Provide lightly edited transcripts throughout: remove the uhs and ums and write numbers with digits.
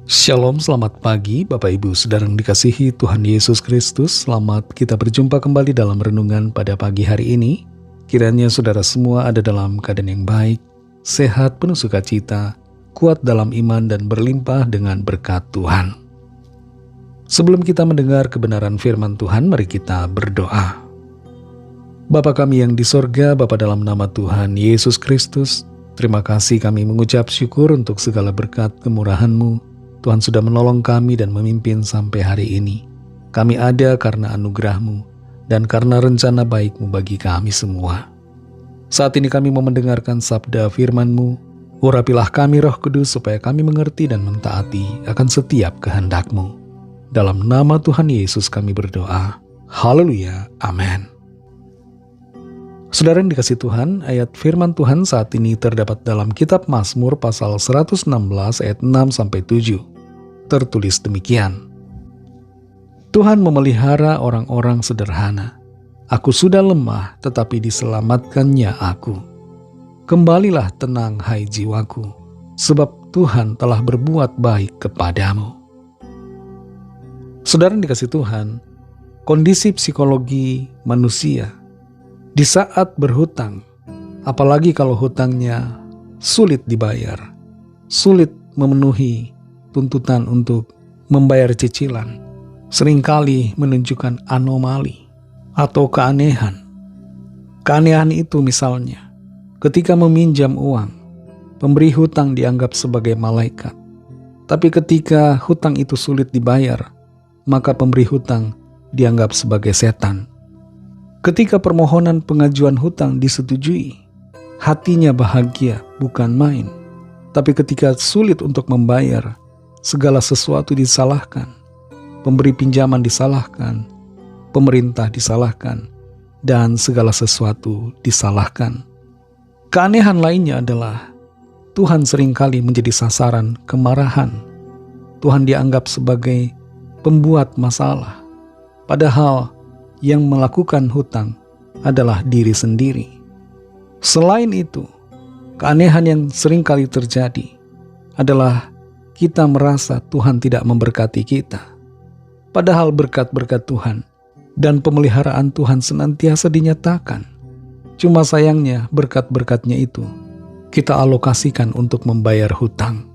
Shalom, selamat pagi Bapak Ibu Saudara yang dikasihi Tuhan Yesus Kristus. Selamat kita berjumpa kembali dalam renungan pada pagi hari ini. Kiranya saudara semua ada dalam keadaan yang baik, sehat, penuh sukacita, kuat dalam iman dan berlimpah dengan berkat Tuhan. Sebelum kita mendengar kebenaran firman Tuhan, mari kita berdoa. Bapa kami yang di sorga, Bapa dalam nama Tuhan Yesus Kristus, terima kasih kami mengucap syukur untuk segala berkat kemurahan-Mu. Tuhan sudah menolong kami dan memimpin sampai hari ini. Kami ada karena anugerah-Mu dan karena rencana baik-Mu bagi kami semua. Saat ini kami mau mendengarkan sabda firman-Mu. Urapilah kami Roh Kudus supaya kami mengerti dan mentaati akan setiap kehendak-Mu. Dalam nama Tuhan Yesus kami berdoa. Haleluya. Amin. Saudara yang dikasih Tuhan, ayat firman Tuhan saat ini terdapat dalam kitab Mazmur pasal 116 ayat 6-7. Tertulis demikian. Tuhan memelihara orang-orang sederhana. Aku sudah lemah tetapi diselamatkannya aku. Kembalilah tenang hai jiwaku, sebab Tuhan telah berbuat baik kepadamu. Saudara yang dikasih Tuhan, kondisi psikologi manusia di saat berhutang, apalagi kalau hutangnya sulit dibayar, sulit memenuhi tuntutan untuk membayar cicilan, seringkali menunjukkan anomali atau keanehan. Keanehan itu misalnya, ketika meminjam uang, pemberi hutang dianggap sebagai malaikat. Tapi ketika hutang itu sulit dibayar, maka pemberi hutang dianggap sebagai setan. Ketika permohonan pengajuan hutang disetujui, hatinya bahagia bukan main. Tapi ketika sulit untuk membayar, segala sesuatu disalahkan. Pemberi pinjaman disalahkan, pemerintah disalahkan, dan segala sesuatu disalahkan. Keanehan lainnya adalah Tuhan seringkali menjadi sasaran kemarahan. Tuhan dianggap sebagai pembuat masalah. Padahal yang melakukan hutang adalah diri sendiri. Selain itu, keanehan yang seringkali terjadi adalah kita merasa Tuhan tidak memberkati kita. Padahal berkat-berkat Tuhan dan pemeliharaan Tuhan senantiasa dinyatakan. Cuma sayangnya berkat-berkatnya itu kita alokasikan untuk membayar hutang.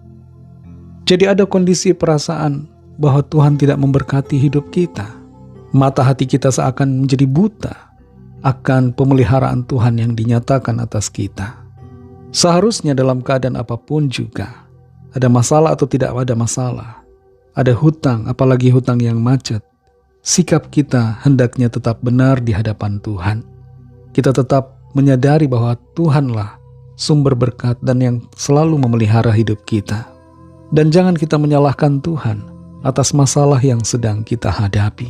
Jadi ada kondisi perasaan bahwa Tuhan tidak memberkati hidup kita. Mata hati kita seakan menjadi buta akan pemeliharaan Tuhan yang dinyatakan atas kita. Seharusnya dalam keadaan apapun juga, ada masalah atau tidak ada masalah, ada hutang apalagi hutang yang macet, sikap kita hendaknya tetap benar di hadapan Tuhan. Kita tetap menyadari bahwa Tuhanlah sumber berkat dan yang selalu memelihara hidup kita. Dan jangan kita menyalahkan Tuhan atas masalah yang sedang kita hadapi.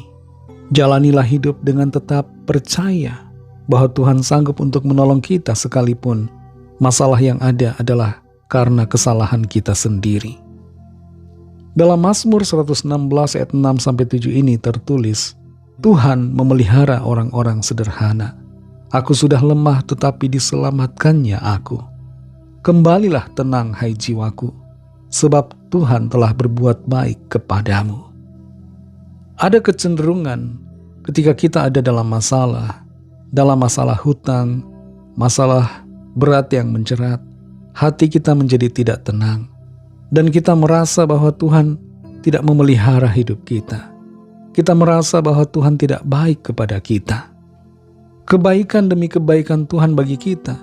Jalanilah hidup dengan tetap percaya bahwa Tuhan sanggup untuk menolong kita sekalipun masalah yang ada adalah karena kesalahan kita sendiri. Dalam Mazmur 116 ayat 6-7 ini tertulis, Tuhan memelihara orang-orang sederhana. Aku sudah lemah tetapi diselamatkannya aku. Kembalilah tenang hai jiwaku, sebab Tuhan telah berbuat baik kepadamu. Ada kecenderungan ketika kita ada dalam masalah hutang, masalah berat yang menjerat, hati kita menjadi tidak tenang. Dan kita merasa bahwa Tuhan tidak memelihara hidup kita. Kita merasa bahwa Tuhan tidak baik kepada kita. Kebaikan demi kebaikan Tuhan bagi kita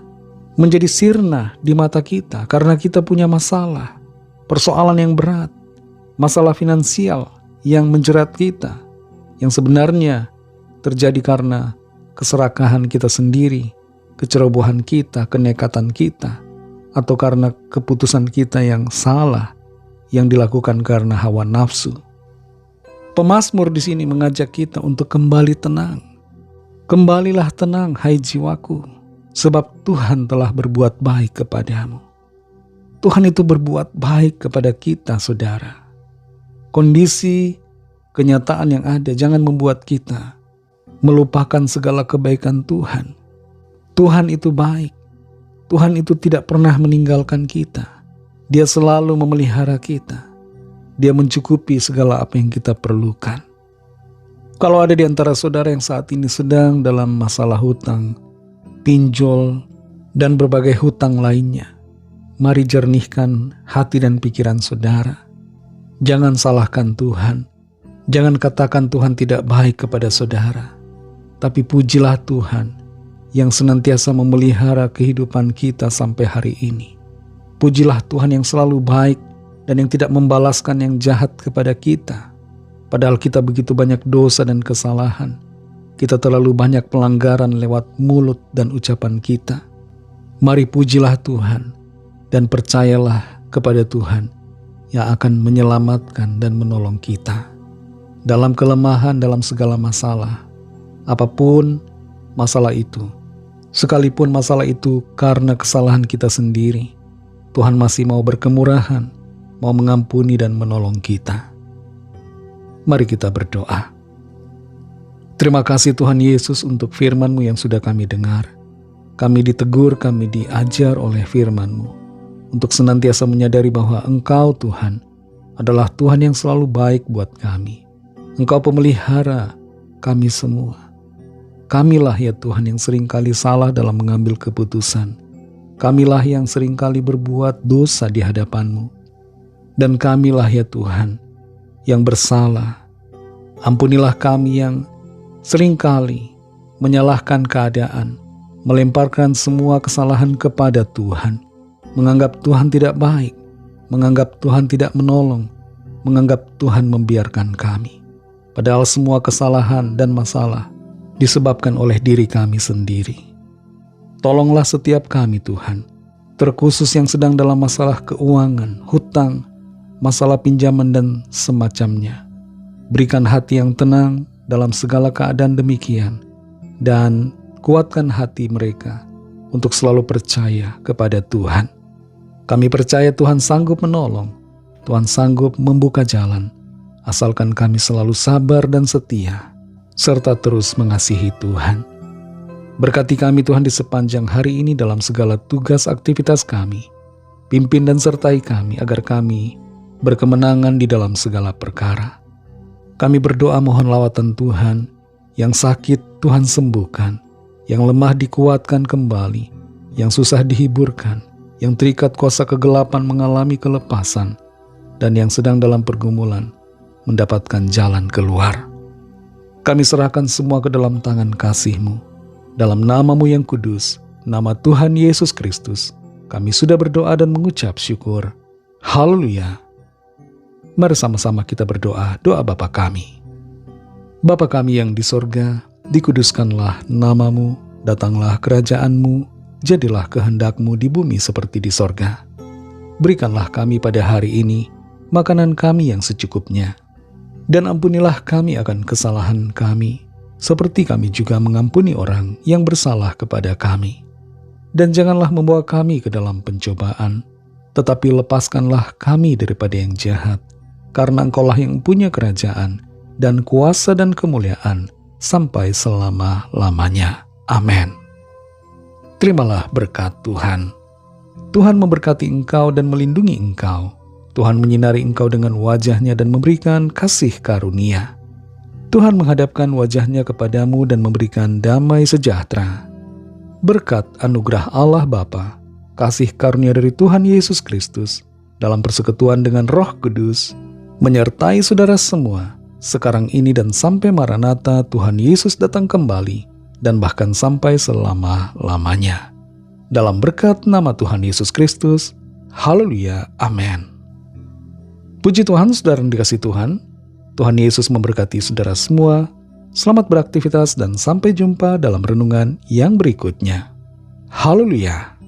menjadi sirna di mata kita karena kita punya masalah, persoalan yang berat, masalah finansial yang menjerat kita, yang sebenarnya terjadi karena keserakahan kita sendiri, kecerobohan kita, kenekatan kita, atau karena keputusan kita yang salah, yang dilakukan karena hawa nafsu. Pemazmur di sini mengajak kita untuk kembali tenang. Kembalilah tenang hai jiwaku, sebab Tuhan telah berbuat baik kepadamu. Tuhan itu berbuat baik kepada kita, saudara. Kondisi, kenyataan yang ada jangan membuat kita melupakan segala kebaikan Tuhan. Tuhan itu baik. Tuhan itu tidak pernah meninggalkan kita. Dia selalu memelihara kita. Dia mencukupi segala apa yang kita perlukan. Kalau ada di antara saudara yang saat ini sedang dalam masalah hutang, pinjol, dan berbagai hutang lainnya, mari jernihkan hati dan pikiran saudara. Jangan salahkan Tuhan. Jangan katakan Tuhan tidak baik kepada saudara. Tapi pujilah Tuhan yang senantiasa memelihara kehidupan kita sampai hari ini. Pujilah Tuhan yang selalu baik dan yang tidak membalaskan yang jahat kepada kita. Padahal kita begitu banyak dosa dan kesalahan. Kita terlalu banyak pelanggaran lewat mulut dan ucapan kita. Mari pujilah Tuhan dan percayalah kepada Tuhan yang akan menyelamatkan dan menolong kita. Dalam kelemahan, dalam segala masalah, apapun masalah itu, sekalipun masalah itu karena kesalahan kita sendiri, Tuhan masih mau berkemurahan, mau mengampuni dan menolong kita. Mari kita berdoa. Terima kasih Tuhan Yesus untuk firman-Mu yang sudah kami dengar. Kami ditegur, kami diajar oleh firman-Mu untuk senantiasa menyadari bahwa Engkau Tuhan adalah Tuhan yang selalu baik buat kami. Engkau pemelihara kami semua. Kamilah ya Tuhan yang seringkali salah dalam mengambil keputusan. Kamilah yang seringkali berbuat dosa di hadapan-Mu. Dan kamilah ya Tuhan yang bersalah. Ampunilah kami yang seringkali menyalahkan keadaan, melemparkan semua kesalahan kepada Tuhan, menganggap Tuhan tidak baik, menganggap Tuhan tidak menolong, menganggap Tuhan membiarkan kami. Padahal semua kesalahan dan masalah disebabkan oleh diri kami sendiri. Tolonglah setiap kami Tuhan, terkhusus yang sedang dalam masalah keuangan, hutang, masalah pinjaman dan semacamnya. Berikan hati yang tenang dalam segala keadaan demikian, dan kuatkan hati mereka untuk selalu percaya kepada Tuhan. Kami percaya Tuhan sanggup menolong, Tuhan sanggup membuka jalan, asalkan kami selalu sabar dan setia, serta terus mengasihi Tuhan. Berkati kami Tuhan di sepanjang hari ini dalam segala tugas aktivitas kami. Pimpin dan sertai kami agar kami berkemenangan di dalam segala perkara. Kami berdoa mohon lawatan Tuhan, yang sakit Tuhan sembuhkan, yang lemah dikuatkan kembali, yang susah dihiburkan, yang terikat kuasa kegelapan mengalami kelepasan, dan yang sedang dalam pergumulan mendapatkan jalan keluar. Kami serahkan semua ke dalam tangan kasih-Mu. Dalam nama-Mu yang kudus, nama Tuhan Yesus Kristus, kami sudah berdoa dan mengucap syukur. Haleluya. Mari sama-sama kita berdoa, doa Bapa kami. Bapa kami yang di sorga, dikuduskanlah nama-Mu, datanglah kerajaan-Mu, jadilah kehendak-Mu di bumi seperti di sorga. Berikanlah kami pada hari ini makanan kami yang secukupnya, dan ampunilah kami akan kesalahan kami, seperti kami juga mengampuni orang yang bersalah kepada kami. Dan janganlah membawa kami ke dalam pencobaan, tetapi lepaskanlah kami daripada yang jahat, karena Engkaulah yang punya kerajaan, dan kuasa dan kemuliaan, sampai selama-lamanya. Amin. Terimalah berkat Tuhan. Tuhan memberkati engkau dan melindungi engkau. Tuhan menyinari engkau dengan wajah-Nya dan memberikan kasih karunia. Tuhan menghadapkan wajah-Nya kepadamu dan memberikan damai sejahtera. Berkat anugerah Allah Bapa, kasih karunia dari Tuhan Yesus Kristus, dalam persekutuan dengan Roh Kudus, menyertai saudara semua, sekarang ini dan sampai Maranatha Tuhan Yesus datang kembali, dan bahkan sampai selama-lamanya. Dalam berkat nama Tuhan Yesus Kristus, haleluya, amin. Puji Tuhan, saudara yang dikasihi Tuhan, Tuhan Yesus memberkati saudara semua. Selamat beraktivitas dan sampai jumpa dalam renungan yang berikutnya. Haleluya.